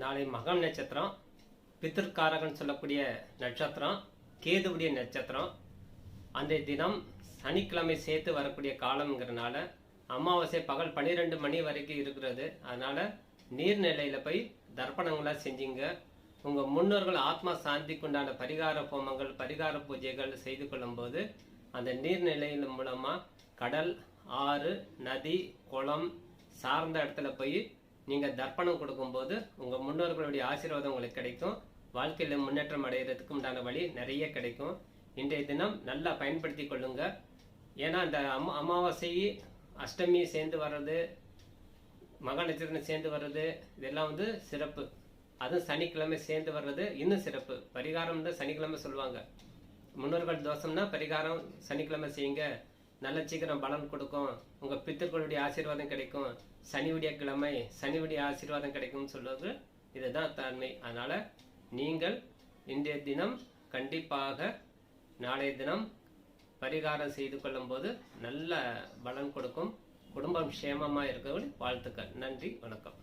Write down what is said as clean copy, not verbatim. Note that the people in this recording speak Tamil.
நாளை மகம் நட்சத்திரம், பித்திருக்காரகன் சொல்லக்கூடிய நட்சத்திரம், கேதுவுடைய நட்சத்திரம். அந்த தினம் சனிக்கிழமை சேர்த்து வரக்கூடிய காலம்ங்கிறனால அமாவாசை பகல் 12 மணி வரைக்கும் இருக்கிறது. அதனால நீர்நிலையில போய் தர்ப்பணங்களா செஞ்சீங்க. உங்க முன்னோர்கள் ஆத்மா சாந்திக்கு உண்டான பரிகார ஹோமங்கள், பரிகார பூஜைகள் செய்து கொள்ளும் போது அந்த நீர்நிலையின் மூலமா கடல், ஆறு, நதி, குளம் சார்ந்த இடத்துல போய் நீங்க தர்ப்பணம் கொடுக்கும்போது உங்க முன்னோர்களுடைய ஆசீர்வாதம் உங்களுக்கு கிடைக்கும். வாழ்க்கையில முன்னேற்றம் அடைகிறதுக்கு உண்டான வழி நிறைய கிடைக்கும். இன்றைய தினம் நல்லா பயன்படுத்தி கொள்ளுங்க. ஏன்னா இந்த அமாவாசை, அஷ்டமி சேர்ந்து வர்றது, மக நட்சத்திரம் சேர்ந்து வர்றது, இதெல்லாம் சிறப்பு. அதுவும் சனிக்கிழமை சேர்ந்து வர்றது இன்னும் சிறப்பு. பரிகாரம் தான் சனிக்கிழமை சொல்லுவாங்க. முன்னோர்கள் தோஷம்னா பரிகாரம் சனிக்கிழமை செய்யுங்க, நல்ல சீக்கிரம் பலன் கொடுக்கும், உங்க பித்தர்களுடைய ஆசீர்வாதம் கிடைக்கும், சனியுடைய கிழமை சனியுடைய ஆசீர்வாதம் கிடைக்கும்னு சொல்வது இதுதான் தன்மை. அதனால நீங்கள் இன்றைய தினம் கண்டிப்பாக நாளைய தினம் பரிகாரம் செய்து கொள்ளும் போது நல்ல பலன் கொடுக்கும். குடும்பம் சேமமா இருக்க வாழ்த்துக்கள். நன்றி, வணக்கம்.